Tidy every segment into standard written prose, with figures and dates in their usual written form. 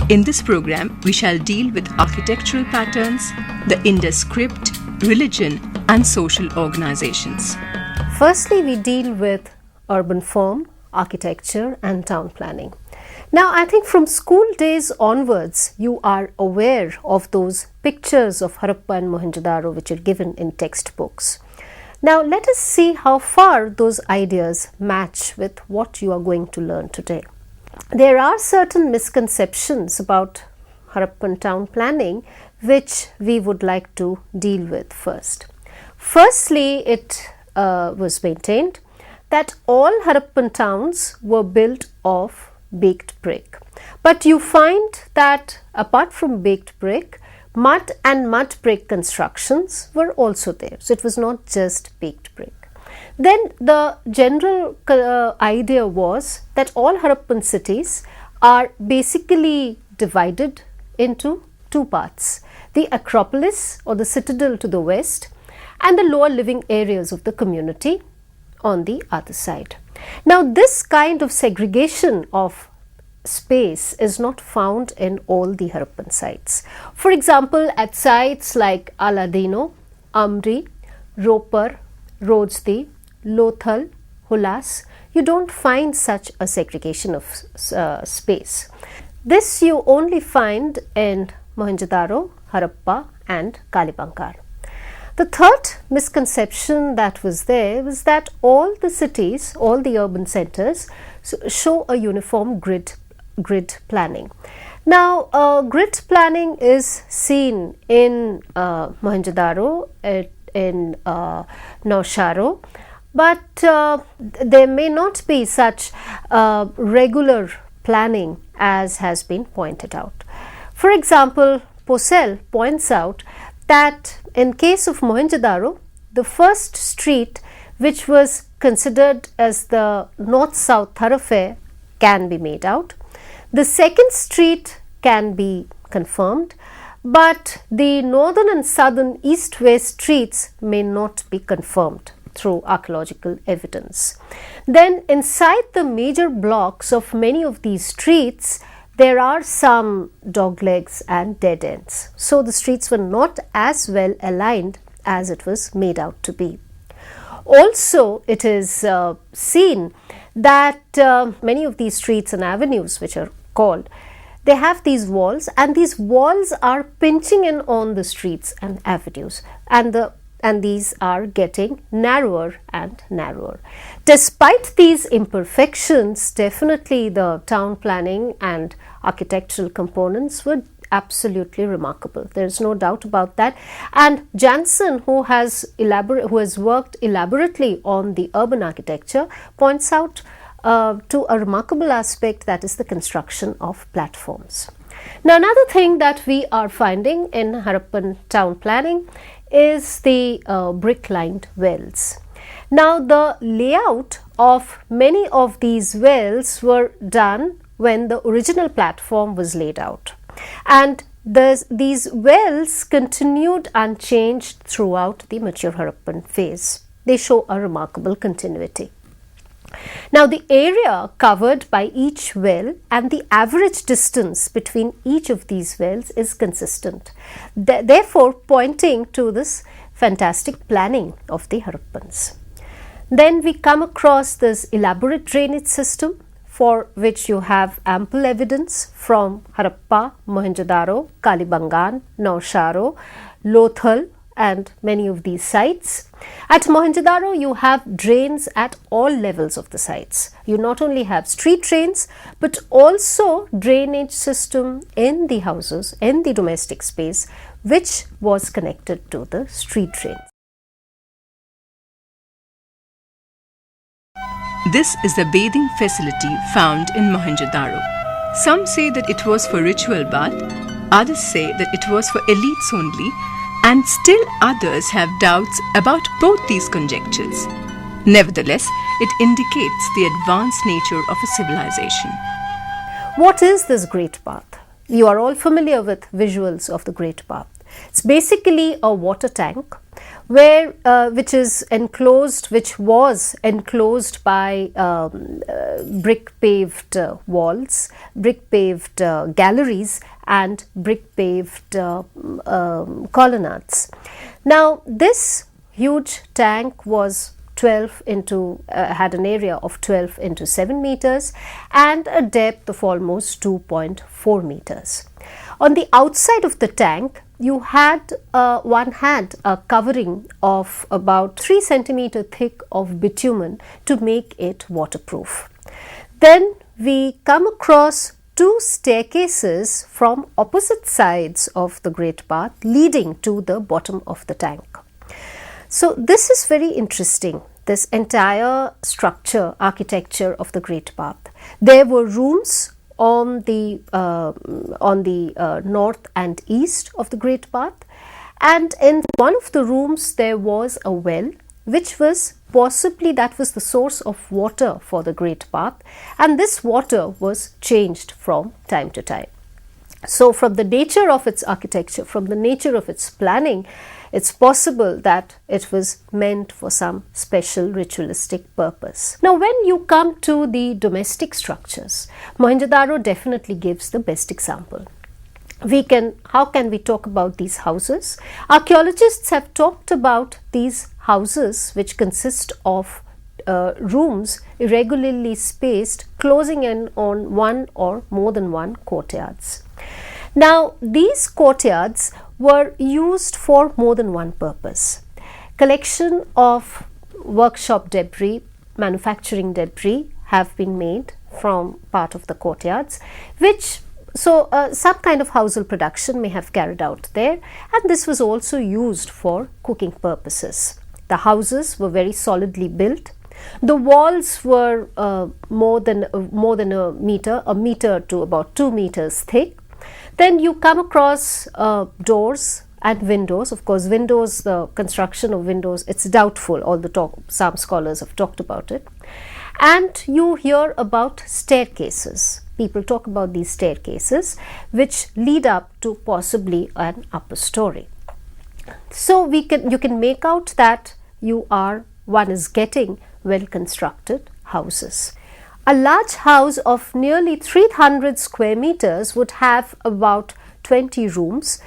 In this program, we shall deal with architectural patterns, the Indus Script, religion, and social organizations. Firstly, we deal with urban form, architecture, and town planning. Now, I think from school days onwards, you are aware of those pictures of Harappa and Mohenjo-daro which are given in textbooks. Now, let us see how far those ideas match with what you are going to learn today. There are certain misconceptions about Harappan town planning which we would like to deal with first. Firstly, it was maintained that all Harappan towns were built of baked brick. But you find that apart from baked brick, mud and mud brick constructions were also there. So it was not just baked brick. Then the general idea was that all Harappan cities are basically divided into two parts: the Acropolis or the citadel to the west and the lower living areas of the community on the other side. Now, this kind of segregation of space is not found in all the Harappan sites. For example, at sites like Aladino, Amri, Ropar, Rojdi, Lothal, Hulas, you don't find such a segregation of space. This you only find in Mohenjo-daro, Harappa, and Kalibangar. The third misconception that was there was that all the cities, all the urban centers show a uniform grid planning. Now, grid planning is seen in Mohenjo-daro, in Nausharo, but there may not be such regular planning as has been pointed out. For example, Posel points out that in case of Mohenjo-daro, the first street which was considered as the north-south thoroughfare can be made out. The second street can be confirmed, but the northern and southern east-west streets may not be confirmed through archaeological evidence. Then inside the major blocks of many of these streets, there are some doglegs and dead ends. So the streets were not as well aligned as it was made out to be. Also, it is seen that many of these streets and avenues which are called, they have these walls, and these walls are pinching in on the streets and avenues, and these are getting narrower and narrower. Despite these imperfections, definitely the town planning and architectural components were absolutely remarkable. There is no doubt about that. And Jansen, who has worked elaborately on the urban architecture, points out to a remarkable aspect, that is the construction of platforms. Now, another thing that we are finding in Harappan town planning is the brick-lined wells. Now, the layout of many of these wells were done when the original platform was laid out, and these wells continued unchanged throughout the mature Harappan phase. They show a remarkable continuity. Now, the area covered by each well and the average distance between each of these wells is consistent, therefore pointing to this fantastic planning of the Harappans. Then we come across this elaborate drainage system, for which you have ample evidence from Harappa, Mohenjo-daro, Kalibangan, Nausharo, Lothal, and many of these sites. At Mohenjo-daro, you have drains at all levels of the sites. You not only have street drains, but also drainage system in the houses, in the domestic space, which was connected to the street drains. This is the bathing facility found in Mohenjo-daro. Some say that it was for ritual bath, others say that it was for elites only, and still others have doubts about both these conjectures. Nevertheless, it indicates the advanced nature of a civilization. What is this Great Bath? You are all familiar with visuals of the Great Bath. It's basically a water tank which was enclosed by brick paved walls, brick paved galleries and brick paved colonnades. Now this huge tank was had an area of 12 into 7 meters and a depth of almost 2.4 meters. On the outside of the tank, one had a covering of about 3 centimeter thick of bitumen to make it waterproof. Then we come across 2 staircases from opposite sides of the great bath leading to the bottom of the tank. So this is very interesting, this entire structure, architecture of the great bath. There were rooms on the north and east of the great bath, and in one of the rooms there was a well, which was possibly that was the source of water for the great bath, and this water was changed from time to time. So from the nature of its architecture, from the nature of its planning, it's possible that it was meant for some special ritualistic purpose. Now when you come to the domestic structures, Mohenjo-daro definitely gives the best example. How can we talk about these houses? Archaeologists have talked about these houses which consist of rooms irregularly spaced, closing in on one or more than one courtyards. Now these courtyards were used for more than one purpose. Collection of workshop debris, manufacturing debris have been made from part of the courtyards, some kind of household production may have carried out there, and this was also used for cooking purposes. The houses were very solidly built. The walls were more than a meter to about 2 meters thick. Then you come across doors and windows. Of course, windows, the construction of windows, it's doubtful, some scholars have talked about it. And you hear about staircases. People talk about these staircases which lead up to possibly an upper story. So you can make out that one is getting well constructed houses. A large house of nearly 300 square meters would have about 20 rooms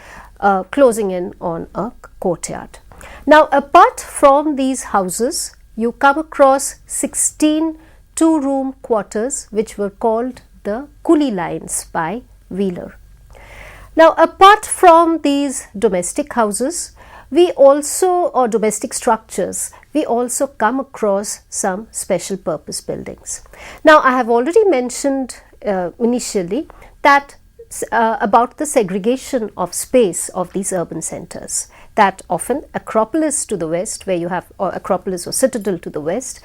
closing in on a courtyard. Now apart from these houses, you come across 16 two-room quarters which were called the coolie lines by Wheeler. Now apart from these domestic houses, or domestic structures, we also come across some special purpose buildings. Now I have already mentioned initially that about the segregation of space of these urban centers, that often Acropolis to the west, where you have Acropolis or Citadel to the west,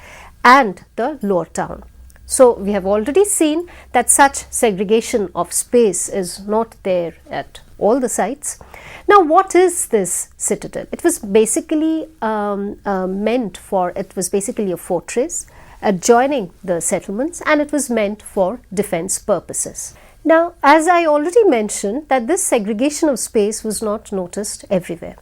and the lower town. So we have already seen that such segregation of space is not there at all the sites. Now what is this citadel? It was basically it was basically a fortress adjoining the settlements, and it was meant for defense purposes. Now as I already mentioned, that this segregation of space was not noticed everywhere.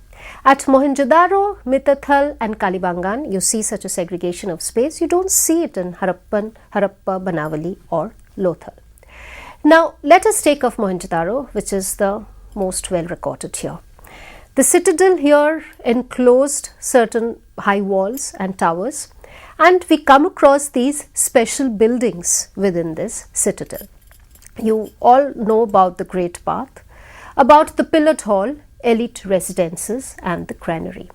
At Mohenjo-daro, Mitathal and Kalibangan, you see such a segregation of space. You don't see it in Harappa, Banavali or Lothal. Now let us take off Mohenjo-daro, which is the most well recorded here. The citadel here enclosed certain high walls and towers, and we come across these special buildings within this citadel. You all know about the Great Bath, about the Pillared Hall, elite residences and the granary.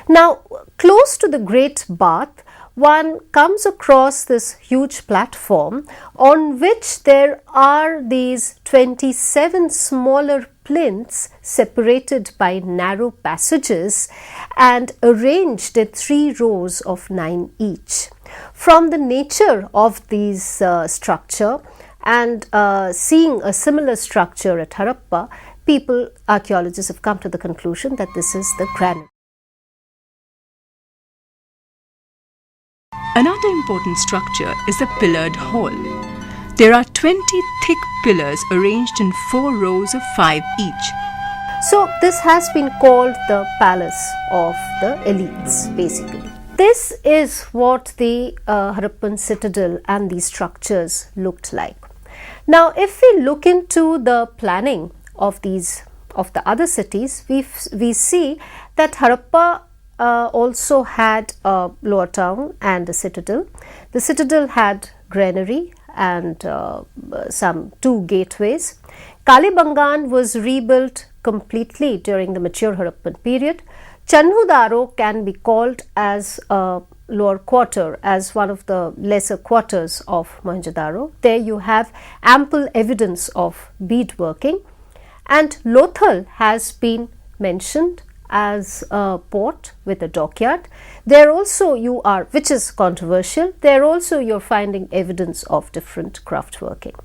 Now close to the Great Bath, one comes across this huge platform on which there are these 27 smaller plinths separated by narrow passages and arranged in 3 rows of 9 each. From the nature of these structure and seeing a similar structure at Harappa, archaeologists have come to the conclusion that this is the granary. Another important structure is the pillared hall. There are 20 thick pillars arranged in 4 rows of 5 each. So this has been called the palace of the elites, basically. This is what the Harappan citadel and these structures looked like. Now, if we look into the planning of the other cities, we see that Harappa also had a lower town and a citadel. The citadel had granary and some 2 gateways. Kalibangan was rebuilt completely during the mature Harappan period. Chanhudaro can be called as a lower quarter, as one of the lesser quarters of Mohenjo-daro. There you have ample evidence of beadworking, and Lothal has been mentioned as a port with a dockyard. There also which is controversial, there also you're finding evidence of different craftworking.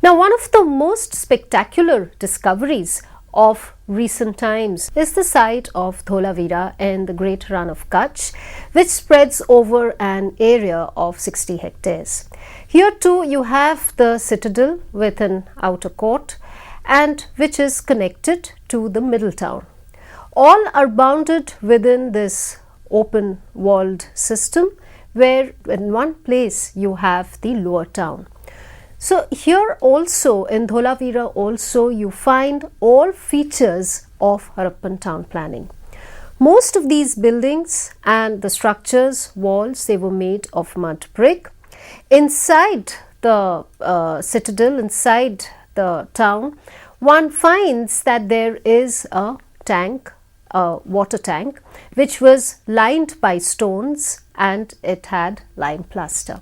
Now, one of the most spectacular discoveries of recent times is the site of Dholavira in the Great Run of Kutch, which spreads over an area of 60 hectares. Here too you have the citadel with an outer court, and which is connected to the middle town. All are bounded within this open walled system, where in one place you have the lower town. So here also in Dholavira also you find all features of Harappan town planning. Most of these buildings and the structures, walls, they were made of mud brick. Inside the citadel, inside the town, one finds that there is a tank, a water tank, which was lined by stones and it had lime plaster.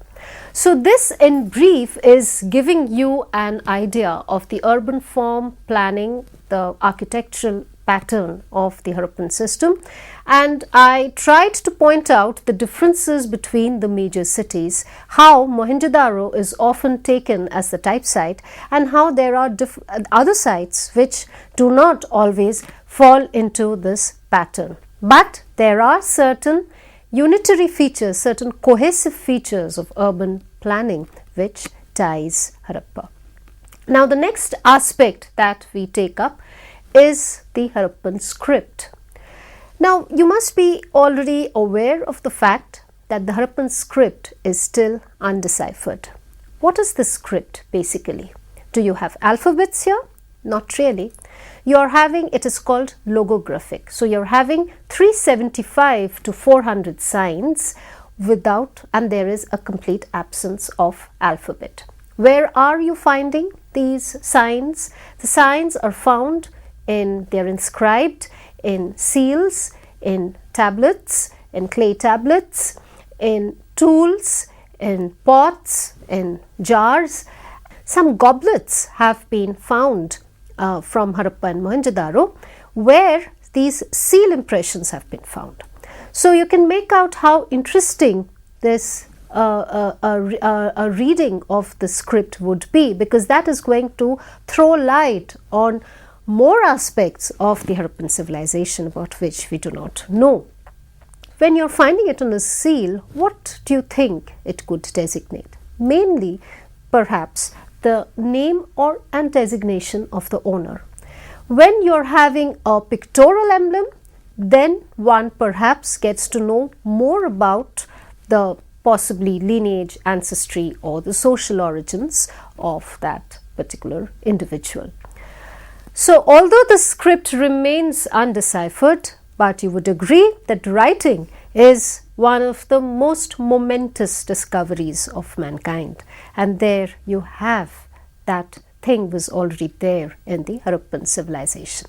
So this in brief is giving you an idea of the urban form planning, the architectural pattern of the Harappan system, and I tried to point out the differences between the major cities, how Mohenjo-daro is often taken as the type site and how there are other sites which do not always fall into this pattern. But there are certain unitary features, certain cohesive features of urban planning which ties Harappa. Now, the next aspect that we take up is the Harappan script. Now, you must be already aware of the fact that the Harappan script is still undeciphered. What is the script basically? Do you have alphabets here? Not really. You are having, it is called logographic. So you are having 375 to 400 signs without, and there is a complete absence of alphabet. Where are you finding these signs? The signs are found they are inscribed in seals, in tablets, in clay tablets, in tools, in pots, in jars. Some goblets have been found from Harappa and Mohenjo-daro, where these seal impressions have been found. So you can make out how interesting this a reading of the script would be, because that is going to throw light on more aspects of the Harappan civilization about which we do not know. When you are finding it on a seal, what do you think it could designate? Mainly, perhaps, the name or and designation of the owner. When you are having a pictorial emblem, then one perhaps gets to know more about the possibly lineage, ancestry, or the social origins of that particular individual. So, although the script remains undeciphered, but you would agree that writing is one of the most momentous discoveries of mankind, and there you have that thing was already there in the Harappan civilization.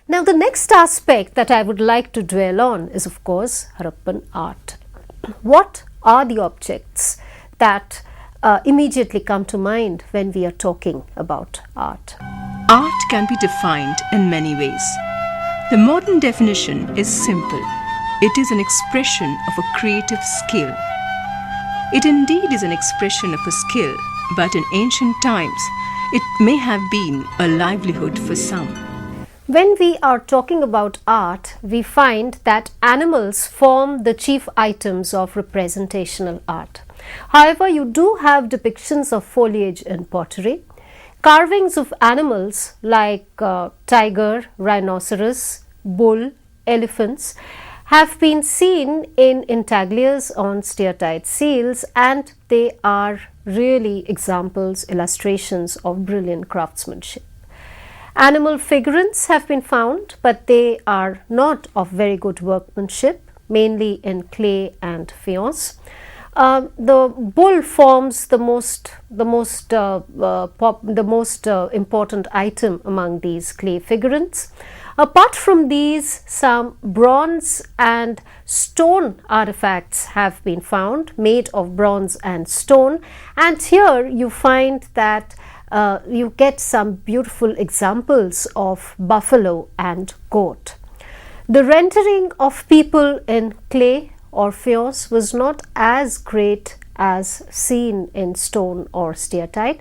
Now, the next aspect that I would like to dwell on is, of course, Harappan art. What are the objects that immediately come to mind when we are talking about art? Art can be defined in many ways. The modern definition is simple. It is an expression of a creative skill. It indeed is an expression of a skill, but in ancient times, it may have been a livelihood for some. When we are talking about art, we find that animals form the chief items of representational art. However, you do have depictions of foliage in pottery. Carvings of animals like tiger, rhinoceros, bull, elephants have been seen in intaglios on steatite seals, and they are really examples, illustrations of brilliant craftsmanship. Animal figurines have been found, but they are not of very good workmanship, mainly in clay and faience. The bull forms the most important item among these clay figurines. Apart from these, some bronze and stone artifacts have been found, made of bronze and stone, and here you find that you get some beautiful examples of buffalo and goat. The rendering of people in clay or faience was not as great as seen in stone or steatite.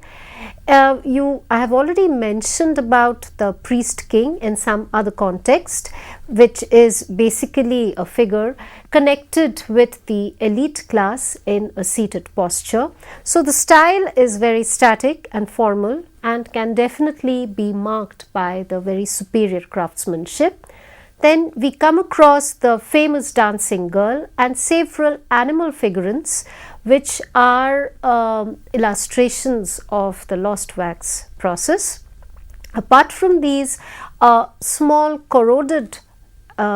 I have already mentioned about the priest king in some other context, which is basically a figure connected with the elite class in a seated posture. So the style is very static and formal and can definitely be marked by the very superior craftsmanship. Then we come across the famous dancing girl and several animal figurines, which are illustrations of the lost wax process. Apart from these, a small corroded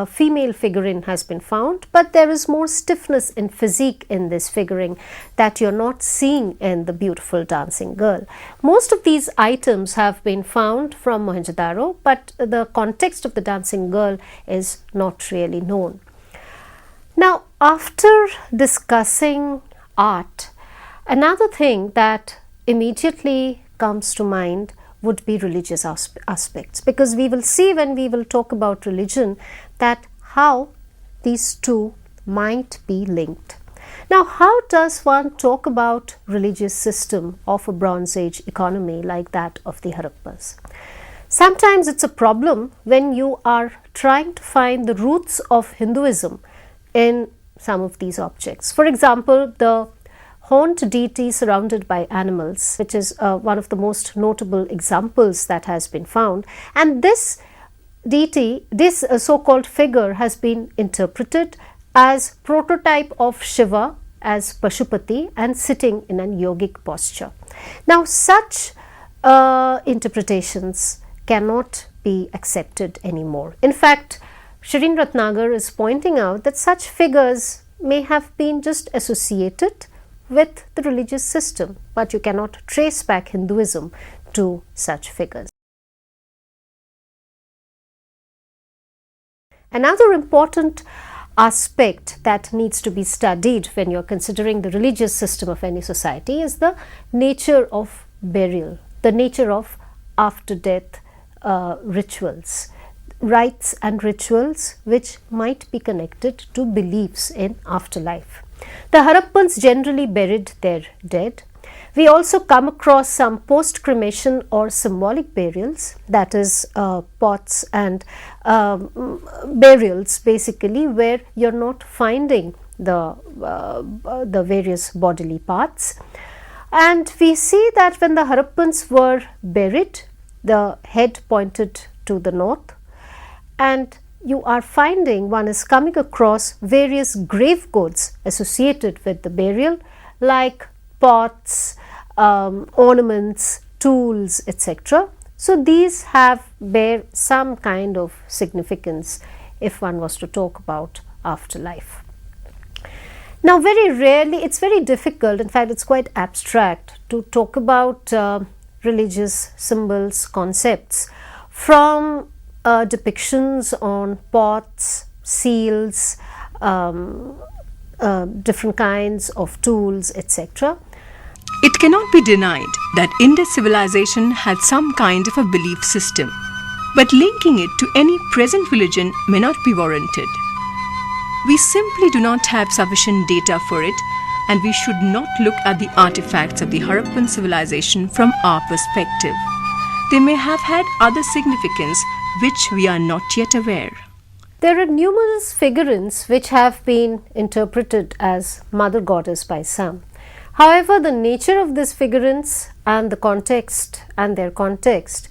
female figurine has been found, but there is more stiffness in physique in this figuring that you are not seeing in the beautiful dancing girl. Most of these items have been found from Mohenjo-daro, but the context of the dancing girl is not really known. Now, after discussing art, another thing that immediately comes to mind would be religious aspects, because we will see when we will talk about religion that how these two might be linked. Now, how does one talk about religious system of a Bronze Age economy like that of the Harappas? Sometimes it's a problem when you are trying to find the roots of Hinduism in some of these objects. For example, the horned deity surrounded by animals, which is one of the most notable examples that has been found. And this deity, this so-called figure, has been interpreted as prototype of Shiva as Pashupati and sitting in an yogic posture. Now, such interpretations cannot be accepted anymore. In fact, Shirin Ratnagar is pointing out that such figures may have been just associated with the religious system, but you cannot trace back Hinduism to such figures. Another important aspect that needs to be studied when you are considering the religious system of any society is the nature of burial, the nature of after death rituals, rites and rituals which might be connected to beliefs in afterlife. The Harappans generally buried their dead. We also come across some post-cremation or symbolic burials, that is pots and burials basically, where you are not finding the various bodily parts. And we see that when the Harappans were buried, the head pointed to the north, and you are finding, one is coming across various grave goods associated with the burial, like pots, ornaments, tools, etc. So these bear some kind of significance if one was to talk about afterlife. Now, very rarely, it's very difficult, in fact it's quite abstract to talk about religious symbols, concepts from depictions on pots, seals, different kinds of tools, etc. It cannot be denied that Indus civilization had some kind of a belief system, but linking it to any present religion may not be warranted. We simply do not have sufficient data for it, and we should not look at the artifacts of the Harappan civilization from our perspective. They may have had other significance which we are not yet aware. There are numerous figurines which have been interpreted as mother goddess by some. However, the nature of these figurines and the context and their context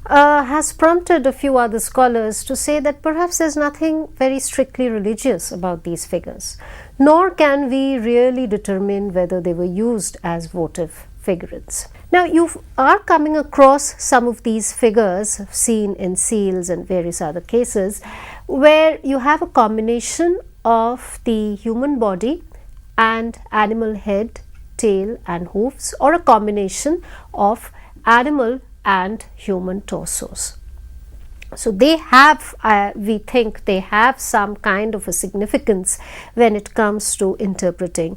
has prompted a few other scholars to say that perhaps there is nothing very strictly religious about these figures, nor can we really determine whether they were used as votive figurines. Now, you are coming across some of these figures seen in seals and various other cases where you have a combination of the human body and animal head, tail and hooves, or a combination of animal and human torsos. So they have, we think they have some kind of a significance when it comes to interpreting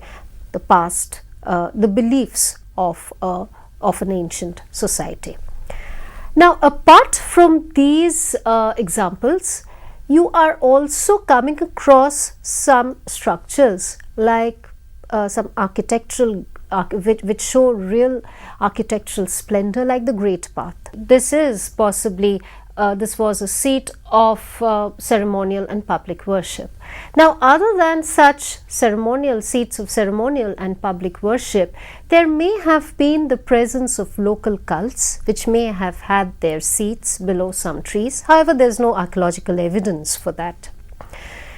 the past, the beliefs of an ancient society. Now, apart from these examples, you are also coming across some structures like some architectural which show real architectural splendor, like the Great Path. This is possibly this was a seat of ceremonial and public worship. Now, other than such ceremonial seats of ceremonial and public worship, there may have been the presence of local cults which may have had their seats below some trees. However, there is no archaeological evidence for that.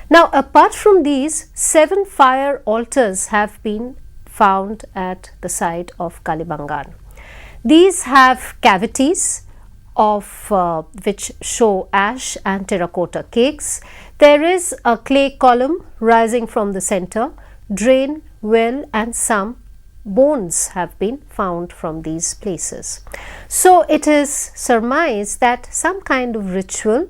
Now, apart from these, 7 fire altars have been found at the site of Kalibangan. These have cavities of which show ash and terracotta cakes. There is a clay column rising from the center, drain, well, and some bones have been found from these places. So it is surmised that some kind of ritual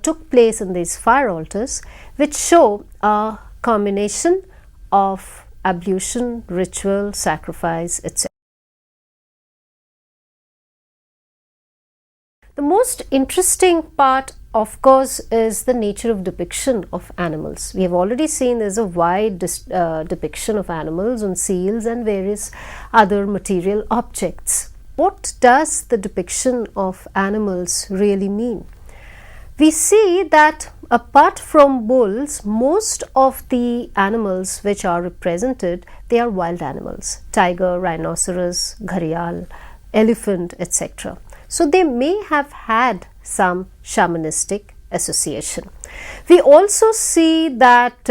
took place in these fire altars, which show a combination of ablution, ritual, sacrifice, etc. The most interesting part, of course, is the nature of depiction of animals. We have already seen there is a wide depiction of animals on seals and various other material objects. What does the depiction of animals really mean? We see that apart from bulls, most of the animals which are represented, they are wild animals: tiger, rhinoceros, gharial, elephant, etc. So they may have had some shamanistic association. We also see that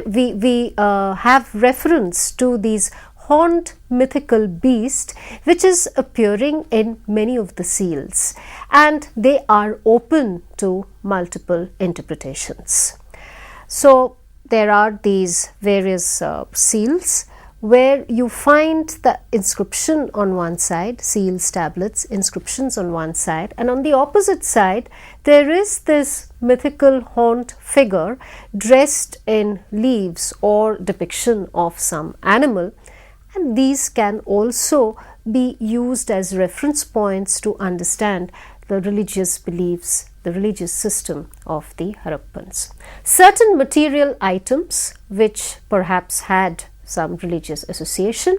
we have reference to these horned mythical beast which is appearing in many of the seals, and they are open to multiple interpretations. So there are these various seals where you find the inscription on one side, seals, tablets, inscriptions on one side, and on the opposite side there is this mythical horned figure dressed in leaves or depiction of some animal, and these can also be used as reference points to understand the religious beliefs, the religious system of the Harappans. Certain material items which perhaps had some religious association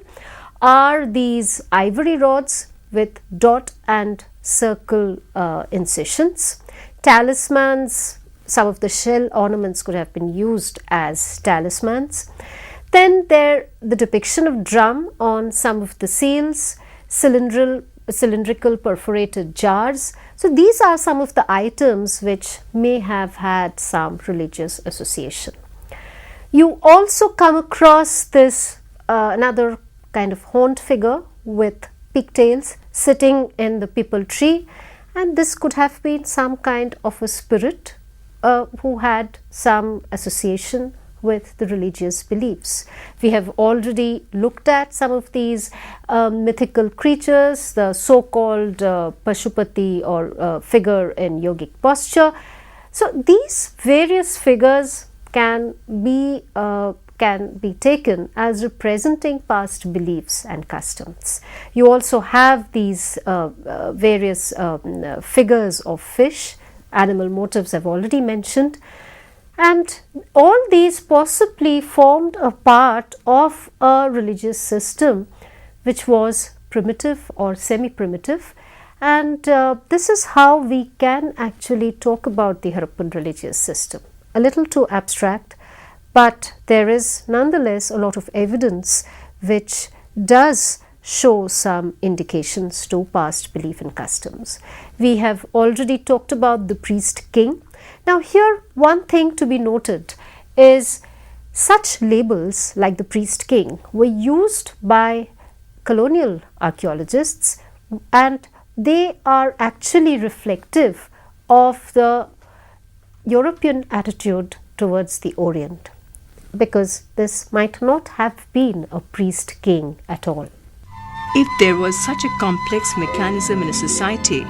are these ivory rods with dot and circle incisions, talismans. Some of the shell ornaments could have been used as talismans. Then the depiction of drum on some of the seals, cylindrical perforated jars. So these are some of the items which may have had some religious association. You also come across this another kind of horned figure with pigtails sitting in the peepal tree, and this could have been some kind of a spirit who had some association with the religious beliefs. We have already looked at some of these mythical creatures, the so-called Pashupati or figure in yogic posture. So these various figures can be taken as representing past beliefs and customs. You also have these various figures of fish, animal motifs I've already mentioned, and all these possibly formed a part of a religious system which was primitive or semi-primitive, and this is how we can actually talk about the Harappan religious system. A little too abstract, but there is nonetheless a lot of evidence which does show some indications to past belief and customs. We have already talked about the priest king. Now here one thing to be noted is such labels like the priest king were used by colonial archaeologists, and they are actually reflective of the European attitude towards the Orient, because this might not have been a priest king at all. If there was such a complex mechanism in a society,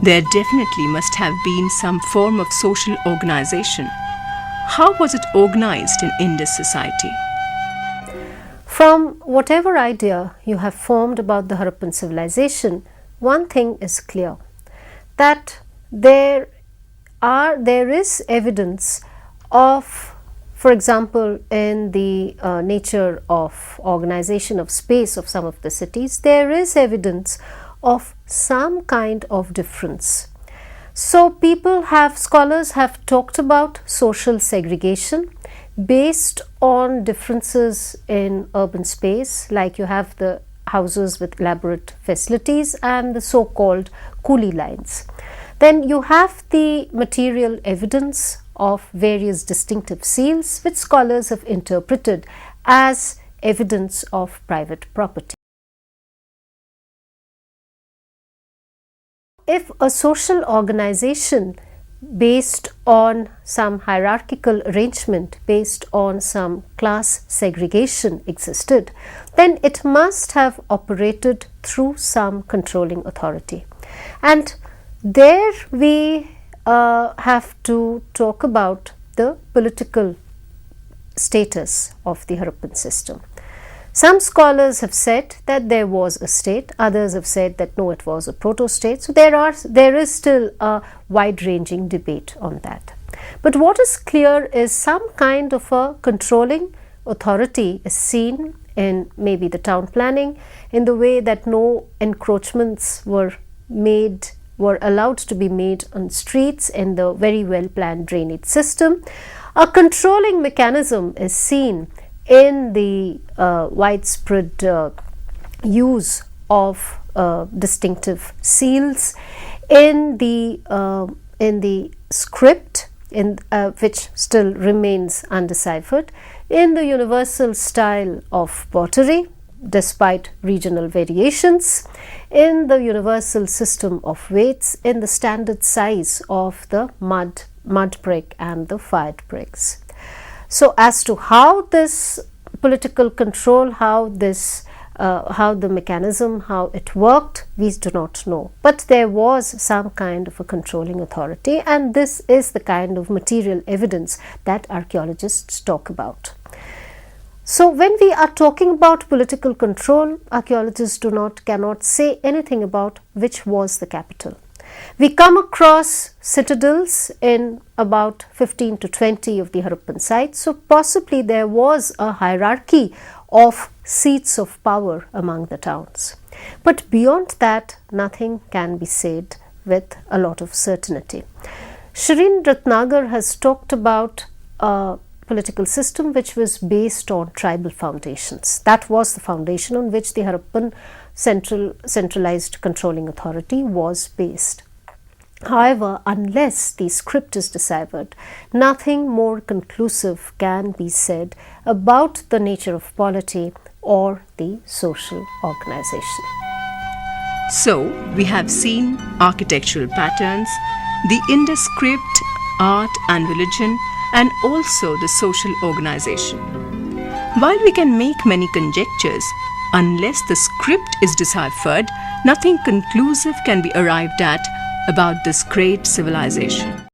there definitely must have been some form of social organization. How was it organized in Indus society? From whatever idea you have formed about the Harappan civilization, one thing is clear, that there is evidence of, for example, in the nature of organization of space of some of the cities, there is evidence of some kind of difference. So scholars have talked about social segregation based on differences in urban space, like you have the houses with elaborate facilities and the so-called coolie lines. Then you have the material evidence of various distinctive seals, which scholars have interpreted as evidence of private property. If a social organization based on some hierarchical arrangement, based on some class segregation existed, then it must have operated through some controlling authority. And there we have to talk about the political status of the Harappan system. Some scholars have said that there was a state, others have said that no, it was a proto-state. So there is still a wide-ranging debate on that. But what is clear is some kind of a controlling authority is seen in maybe the town planning, in the way that no encroachments were allowed to be made on streets, in the very well planned drainage system. A controlling mechanism is seen in the widespread use of distinctive seals, in the script, which still remains undeciphered, in the universal style of pottery despite regional variations, in the universal system of weights, in the standard size of the mud brick and the fired bricks. So as to how this political control, how the mechanism, how it worked, we do not know. But there was some kind of a controlling authority, and this is the kind of material evidence that archaeologists talk about. So when we are talking about political control, archaeologists cannot say anything about which was the capital. We come across citadels in about 15 to 20 of the Harappan sites, so possibly there was a hierarchy of seats of power among the towns. But beyond that, nothing can be said with a lot of certainty. Shireen Ratnagar has talked about a political system which was based on tribal foundations. That was the foundation on which the Harappan centralized controlling authority was based. However, unless the script is deciphered, nothing more conclusive can be said about the nature of polity or the social organization. So, we have seen architectural patterns, the Indus Script, art and religion, and also the social organization. While we can make many conjectures, unless the script is deciphered, nothing conclusive can be arrived at about this great civilization.